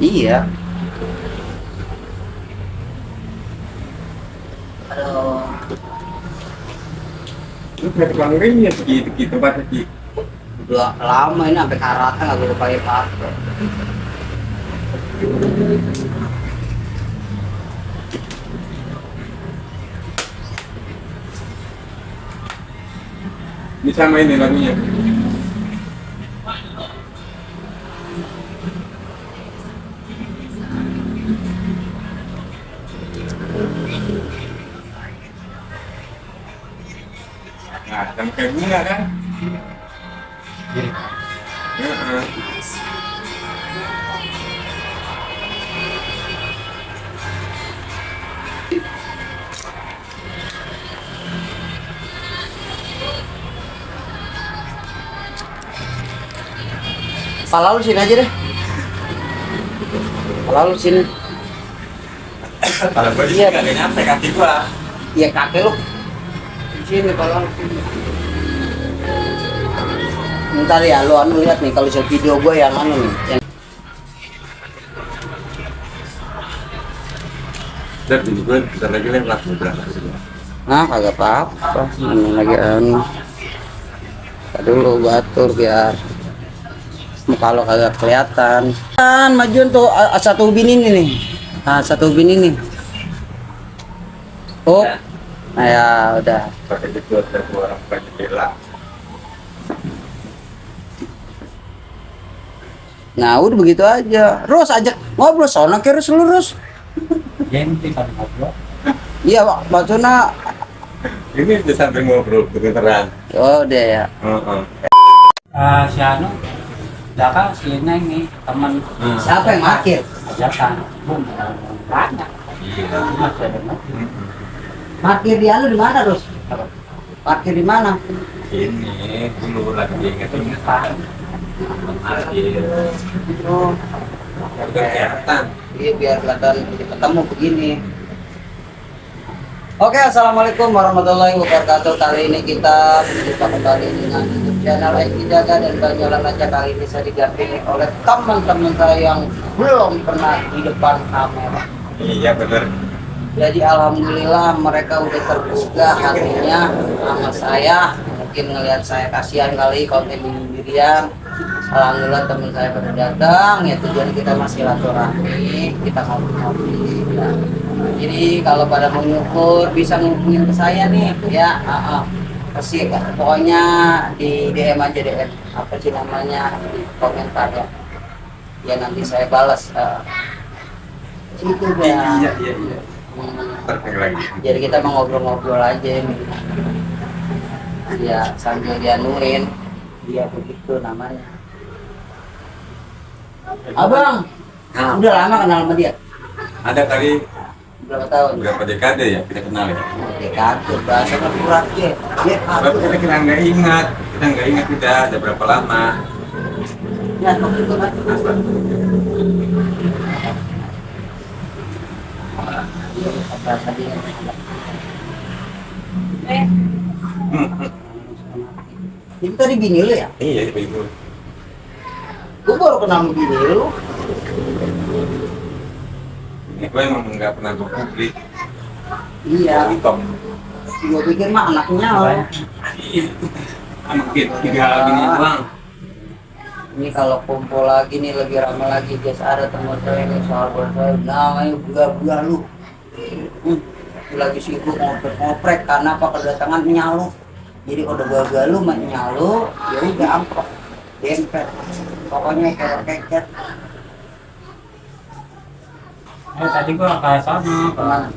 Iya. Aduh. Lu berarti bang ya segitu pada di. Udah lama ini sampai karatan nggak gue pakai. Ini sama ini lagunya. Nah, sama kayak bunga kan? Heeh. Pala lu sini aja deh. Pala lu sini. Kalau gua di sini nggak nyampe kaki gua. Iya kakek lu. Di sini pala lu sini. Ntar ya lu lihat nih kalau bisa video gue yang nih. Yang... Dan ini gua bentar lagi lewat berangkat. Nah kagak apa-apa. Ini lagi Tadi dulu batur biar muka lo kagak kelihatan. Kan majuan tuh satu ubin ini nih. Nah, satu ubin ini. Oh. Nah ya udah. Pakai jebol dan orang banyak hilang. Nah udah begitu aja. Ros ajak ngobrol sono terus lu Ros. Gente kan ngobrol. Iya Pak Sona. Ini udah sampai ngobrol beneran. Oh udah ya. Heeh. Si Anu, Jaka si Neng nih teman Siapa yang parkir? ajakan, banyak. Iya. Masih ada lagi. Parkir di anu di mana Ros? Parkir di mana? Ini dulu lagi inget-inget. Pak, Parkir. Oh. Udah kelihatan. Iya biar kelihatan ketemu begini. Oke, assalamualaikum warahmatullahi wabarakatuh. Kali ini kita berjumpa kembali dengan YouTube channel Eki Jaga dan Bang Jalan Aja. Kali ini saya didampingi oleh teman-teman saya yang belum pernah di depan kamera. Iya bener. Jadi alhamdulillah mereka udah terbuka hatinya sama saya. Mungkin ngelihat saya kasihan kali konten sendirian. Alhamdulillah teman saya pada datang. Ya tujuan kita masih silaturahmi, kita ngobrol-ngobrol. Ya. Jadi kalau pada mau nyukur bisa ngubungin ke saya nih ya. Kasih pokoknya di DM aja DM apa sih namanya di komentar ya. Ya nanti saya balas. Itu ya. Iya. Terpeng lagi. Jadi kita mau ngobrol-ngobrol aja nih. Ya sambil dianuin. Dia begitu namanya. Abang, udah lama kenal sama dia? Ada kali Berapa tahun? berapa dekade ya kita kenal ya? Dekade, bahasa kurang ya. Dia Tapi kita nggak ingat, udah berapa lama. Ya, waktu itu kan. Bahasa dia. Itu tadi bini lu ya? Iya itu. Gue baru kenal sama bini lu. Ini gue emang nggak pernah gue publik. Iya. Top. Gue pikir mah anaknya lo. Iya. Anak tiga gini doang. Ini kalau kumpul lagi nih lebih ramai lagi. Biasa ada teman saya ini soal saya namanya buga-buga lu. Lagi sibuk ngoprek karena apa kedatangan nyalu. Jadi kalau buga-buga lu mah nyalu, ya udah amplop, dempet. Pokoknya kayak keket. tadi gua ke sana Kemana?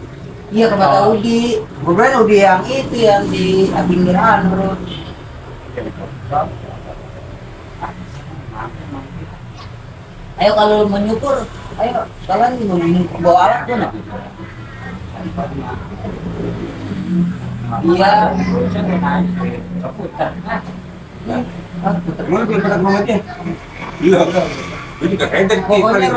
Iya ke Mata Udi. Gue bilang Udi yang itu yang di pinggiran bro. Ayo kalau mau nyukur, ayo kalian mau nyukur bawa alat tuh nak? Iya. Mau gue pernah ngomongnya? Iya. Gue juga kayak tadi Pokoknya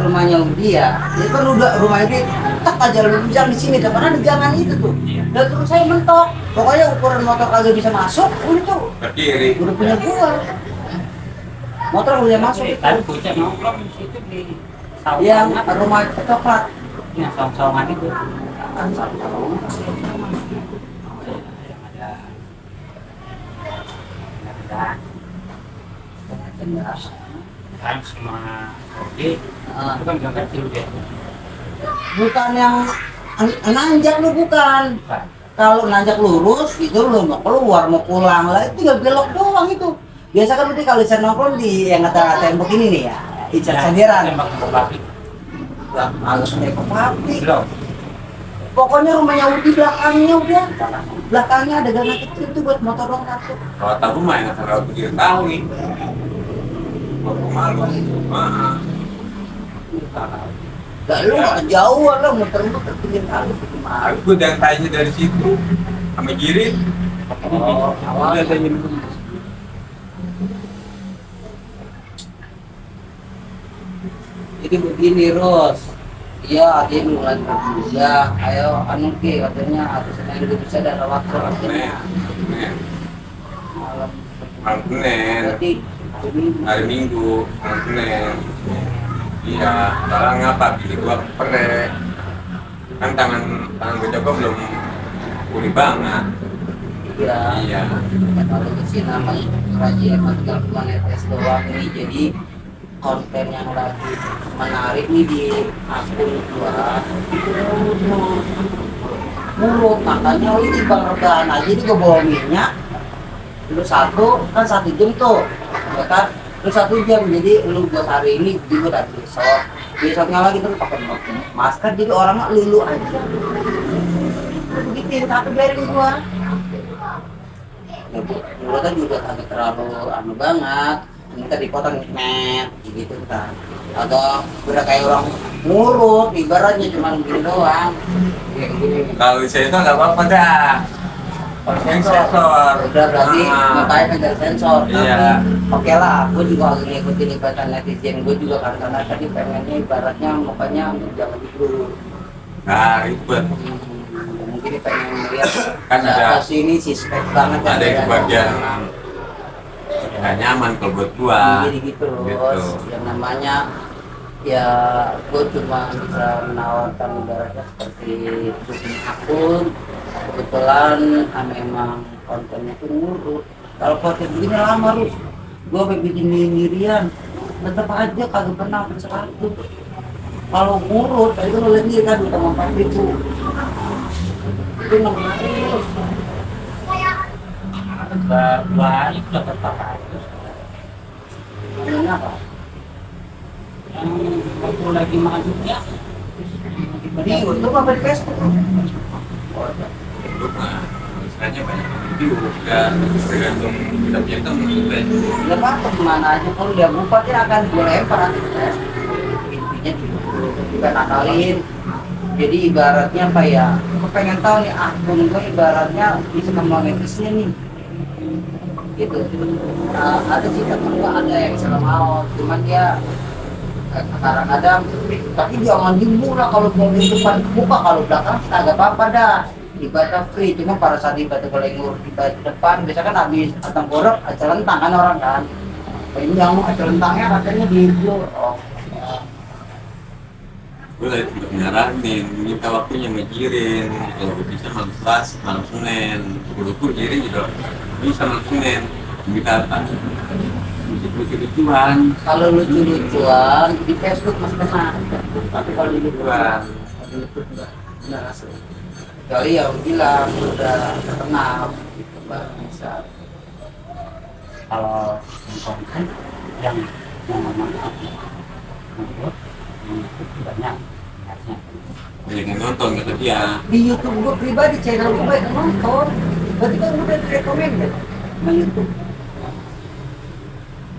rumahnya Udi ya. Itu kan udah rumah Udi tak aja lu bisa di sini karena di jangan itu tuh. Dan terus saya mentok. Pokoknya ukuran motor kagak bisa masuk, udah tuh. ke kiri. Udah punya gua. Motor boleh masuk itu. Tadi bocah nongkrong di situ di Yang saung-saungan. rumah coklat. Ya, saung-saungan itu. Kan saung. Yang ada kan semua oke. Ah. Itu kan gak kecil dia. Bukan yang nanjak lu bukan. Bukan. Kalau nanjak lurus itu lu mau keluar mau pulang lah itu tinggal belok doang itu. Biasa kan berarti kalau saya nongkrong di yang kata tembok ini nih ya, icat sandiran. Tembak ke pabrik. Lah, males tembok pabrik. Belum. Pokoknya rumahnya di belakangnya udah. Belakangnya ada gang kecil tuh buat motor dong satu. Kalau tahu mah enak kalau begitu tahu nih. Baru malu. Heeh. Lah lu nggak kejauhan lo muter-muter pinggir kali gimana? Aku udah tanya dari situ sama Jirin. Oh, Udah tanya dulu. Jadi begini Ros, iya dia mulai kerja, ayo anu ki katanya harus Senin itu bisa ada waktu katanya malam. Malam Senin, Berarti ini hari Minggu, malam Senin. Iya, sekarang ngapa? Bini gua perek. Kan tangan gue coba belum pulih banget. ya Iya. kalau ke sini namanya raja emang tinggal cuma netes doang ini jadi konten yang lagi menarik nih di akun gua itu murut makanya ini bang rebahan aja ini gua bawa minyak lu satu kan 1 jam tuh ya kan lu 1 jam jadi lu buat hari ini juga dari besoknya lagi tuh pakai masker jadi orang mah lulu aja begitu tapi biarin gua mulutnya juga agak terlalu anu banget minta dipotong net gitu kan atau udah kayak orang ngurut ibaratnya cuma begini doang kayak gini Kalau saya itu nggak apa-apa dah. Yang sensor. udah berarti Ah. makanya kejar sensor Iya. oke lah aku juga lagi ngikutin ibaratnya netizen gue juga karena tadi pengennya ibaratnya mukanya jangan dulu Nah, ribet. mungkin pengen melihat Kan ada- sini si spek banget Ada yang bagian nggak nyaman kalau buat gua. jadi gitu loh yang namanya ya gue cuma bisa menawarkan ibaratnya seperti bikin akun kebetulan memang kontennya itu ngurut kalau konten begini lama terus gue bikin sendirian tetap aja kagak pernah sampai 100 kalau ngurut itu lo lihat dia kan utama 4.000 itu 6 hari terus Banyak dapat apa-apa. ini apa? Yang waktu lagi makan juga. Di YouTube apa di Facebook? Itu mah istilahnya banyak review dan tergantung kita punya temen juga. Ya apa kemana aja kalau dia buka dia akan gue lempar nanti ke Facebook. Intinya juga nakalin. Jadi ibaratnya apa ya? Aku pengen tahu nih akun gue ibaratnya bisa monetisnya nih. Gitu. Ada sih temen gue ada yang salah mau, cuman dia kadang-kadang tapi jangan dimurah kalau mau di depan buka kalau belakang kita agak apa-apa dah ibadah free cuma pada saat ibadah boleh ngurus di depan biasa kan habis tengkorak celentang kan orang kan ini yang mau celentangnya katanya di blur oh ya. Gue lagi sempat nyaranin, minta waktunya sama Jirin. Kalau bisa malam Selasa, malam Senin. Syukur-syukur Jirin juga bisa malam Senin. Minta apa? Lucu-lucuan. Kalau lucu-lucuan di Facebook masih kena tapi kalau di YouTube Lucuan. di YouTube enggak asli kali yang bilang udah terkenal gitu baru bisa Kalau yang konten yang memang menurut itu banyak niatnya. Banyak yang nonton kata dia. di YouTube gue pribadi channel gue banyak nonton berarti kan udah recommended sama YouTube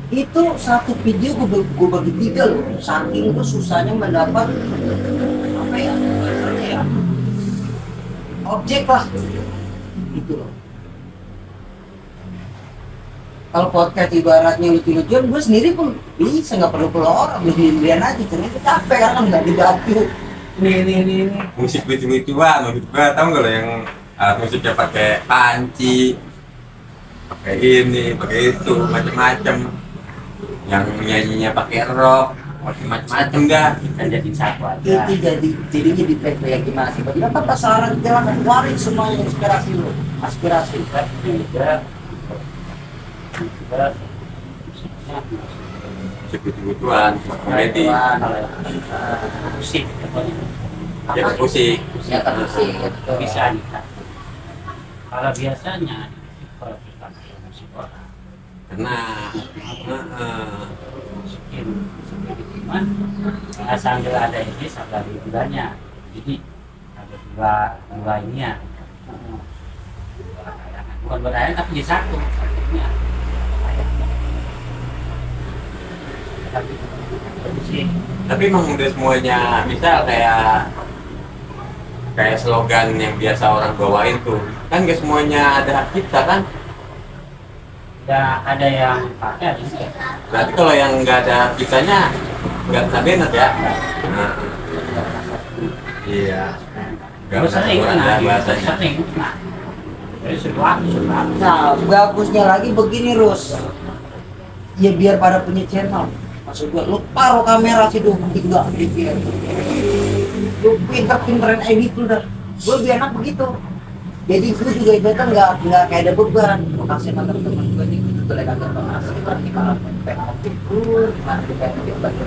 itu satu video gue bagi 3 loh saking gue susahnya mendapat apa ya bahasanya ya objek lah gitu loh kalau podcast ibaratnya lucu-lucuan gue sendiri pun bisa nggak perlu orang gue sendirian aja cuma itu capek karena nggak dibantu ini Musik lucu-lucuan, maksud gua tau nggak lo yang alat musiknya pakai panci, pakai ini, pakai itu, macam-macam. yang nyanyinya pakai rock, macam-macam dah. Kita jadi satu aja. Itu jadinya di tag kayak gimana sih? Bagaimana apa saran jalan keluarin semuanya inspirasi lu, aspirasi. Juga musiknya Kebutuhan, komedi, musik ya musik. Ya kan musik itu. bisa kita. Kalau biasanya kalau kita pakai musik orang Karena masukin cuman sambil ada ini sambil ada hiburannya, jadi ada dua ini ya, bukan berakhir tapi di satunya tapi sih tapi emang udah semuanya misal kayak slogan yang biasa orang bawain tuh kan gak semuanya ada hak cipta kan. ya ada yang pakai ada yang enggak. Berarti kalau yang nggak ada hak ciptanya nggak tabenet ya. Nah, iya nggak Terus sering ada nah, bahasanya. sering nah dari sesuatu Nah, bagusnya lagi begini, Rus. Ya biar pada punya channel. Maksud gua, lu taruh kamera sih dong, tiga gitu. Lu pinter-pinterin edit lu dah. Gua lebih enak begitu. Jadi gua juga ibaratnya nggak kayak ada beban. Gua kasih sama temen-temen gua nih, gua juga lagi agak ngasih berarti kalau pengen optik dulu, gimana di pengen bagi.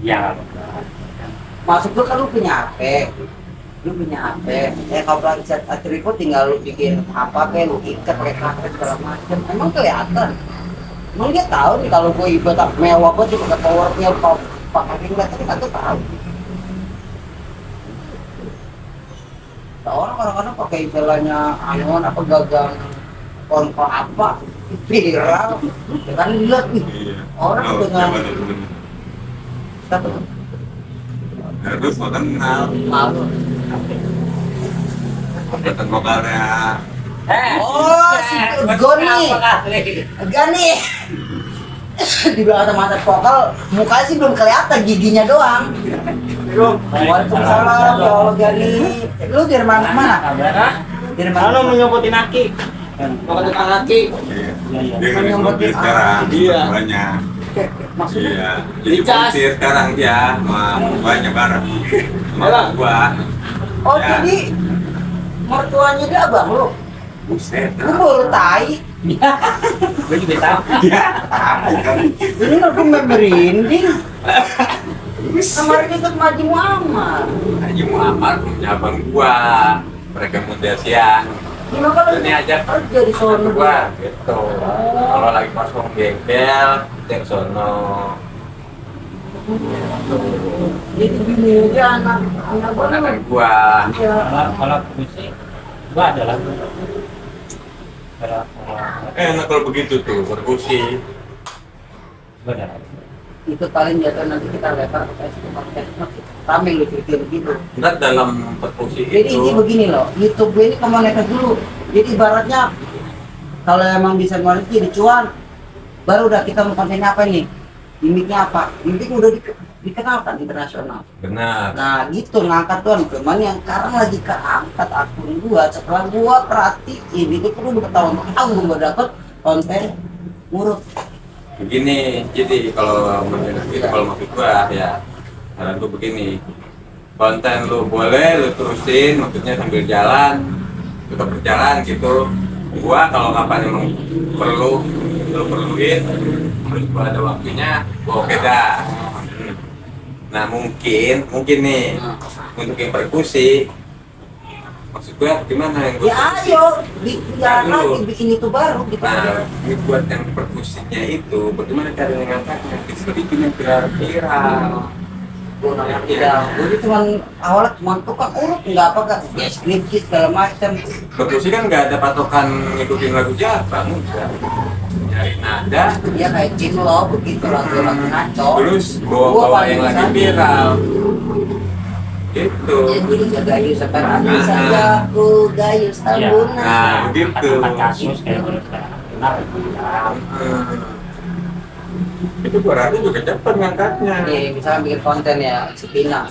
ya Masuk lu kan lu punya HP. Lu punya HP, kalau lagi set tripod tinggal lu bikin apa kayak lu ikat kayak karpet segala macam. Emang kelihatan. Emang dia tahu nih kalau gue ibadah mewah banget pakai powernya pakai ring light kan tuh tahu. Nah, orang kadang-kadang pakai istilahnya anon apa gagang kontra apa viral, ya kan lihat nih Iya. orang Oh, dengan iya, bener-bener. satu Terus mau kenal malu. kelihatan vokalnya. Oh, si Goni. Gani. Di belakang mata vokal mukanya sih belum kelihatan, giginya doang. Waalaikumsalam, ya Allah Gani. Lu dari mana? Dari mana? Halo menyebutin aki. Mau ke tukang kaki. Iya. Iya. Dia ngelis mobil sekarang, Iya. banyak. Maksudnya Iya. Jadi Dicas. montir sekarang dia sama banyak bareng. Sama Emang? gua. oh Ya. jadi mertuanya dia abang lu. Buset. Lu baru tai. gue juga tahu Iya. Ini lu merinding. Kemarin ikut Haji Muhammad. Haji Muhammad punya abang gua. Mereka muda siang. Gimana kalau Ini aja kerja di sono gua dia? gitu. Kalau lagi kosong bengkel, cek sono. Jadi bini dia anak Ponakan gua. Ya. kalau musik gua ada lagu kalau Enak kalau begitu tuh, perkusi. gua ada lagu Itu paling jatuh nanti kita lempar ke Facebook. Rame lu cerita begitu. Ntar dalam perkusi Jadi itu ini begini loh, YouTube gue ini komunitas dulu. Jadi ibaratnya kalau emang bisa ngeluarin jadi cuan, baru udah kita mau kontennya apa nih? Gimiknya apa? Gimik udah dikenalkan internasional. benar. Nah gitu ngangkat tuan, cuman yang sekarang lagi keangkat akun gua setelah gua perhatiin itu perlu bertahun-tahun gua dapet konten murut. Begini, jadi kalau menurut itu kalau maksud gua ya saran gua begini, konten lu boleh lu terusin, maksudnya sambil jalan, tetap berjalan gitu. Gua kalau kapan emang perlu lu perluin, terus gua ada waktunya, gua oke dah. Nah mungkin nih untuk yang perkusi, maksud gua gimana yang gua Ya perkusi? ayo, jangan Nah, lagi lu. bikin itu baru gitu Nah, aja. ini buat yang perkusinya itu, bagaimana caranya ngangkatnya? Bisa bikin yang viral. Gua nggak tidak, gue cuma awalnya cuma tukang urut nggak apa nggak ya skripsi segala macam. Perkusi kan nggak ada patokan ngikutin lagu siapa, enggak. Nyari nada, Dia kayak gini loh, begitu lagu-lagu ngaco. terus bawa yang lagi viral. Gitu. Ya jadi nggak gayu sekarang Nah. saja aku gayu tabunan. Nah, begitu. empat kasus kayak gitu benar Itu gua rasa juga cepet ngangkatnya. Nih, misalnya bikin konten ya, sepinang.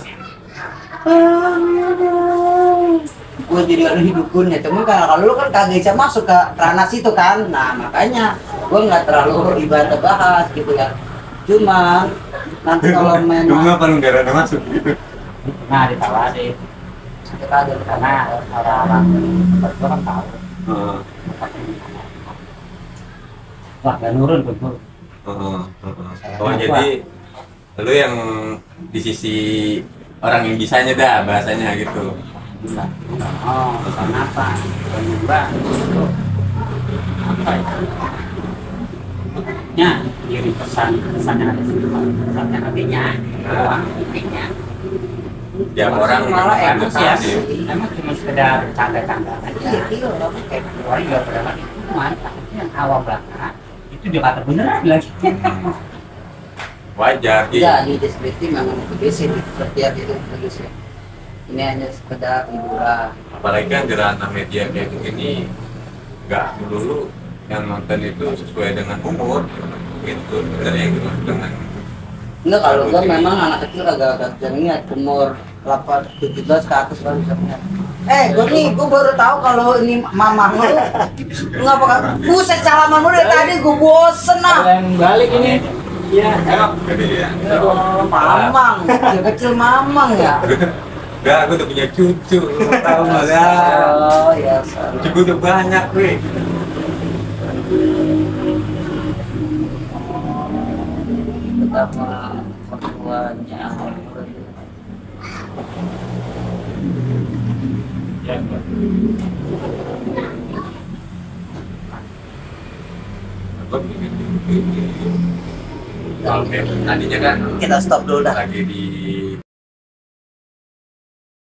Gue jadi ada hidupun ya, cuman karena kalau lu kan kagak bisa masuk ke ranah situ kan, nah makanya gue nggak terlalu ibadah bahas gitu ya. Cuma nanti kalau Cuma memang apa lu nggak ada masuk gitu? Nah ditawarin kita ada karena orang-orang tempat gua kan tahu. Heeh. Wah gak nurun tuh. Heeh, heeh. Oh jadi lu yang di sisi orang yang bisanya dah bahasanya gitu. Bilang, oh pesan apa? Penyembah itu apa ya? Ya, kirim pesan yang ada di situ, pesan yang artinya, doang intinya. Tiap orang malah memang ada antusias. sih. Emang cuma sekedar canda-canda aja. Iya, Kayak orang juga pada lagi cuman takutnya yang awam belakang itu dia kata bener lagi. Wajar Enggak, gitu. di deskripsi memang begitu sih, setiap itu begitu sih. Ini hanya sekedar hiburan. Apalagi kan di ranah media kayak begini, nggak melulu yang nonton itu sesuai dengan umur gitu. Sebenarnya yang dimaksud dengan Enggak, kalau gua memang anak kecil agak niat umur 17 ke atas baru bisa niat. Gua baru tahu kalau ini mamah lu. Enggak apa buset salaman lu dari tadi gua bosen ah. Yang balik ini. Iya. emang gede ya. Oh, mamang, kecil mamang ya. Enggak, aku udah punya cucu, lu tahu nggak ya? Oh, ya. Cucu gue udah banyak, weh. Betapa perempuannya. Ya, Oke, tadinya kan Kita stop dulu dah. lagi di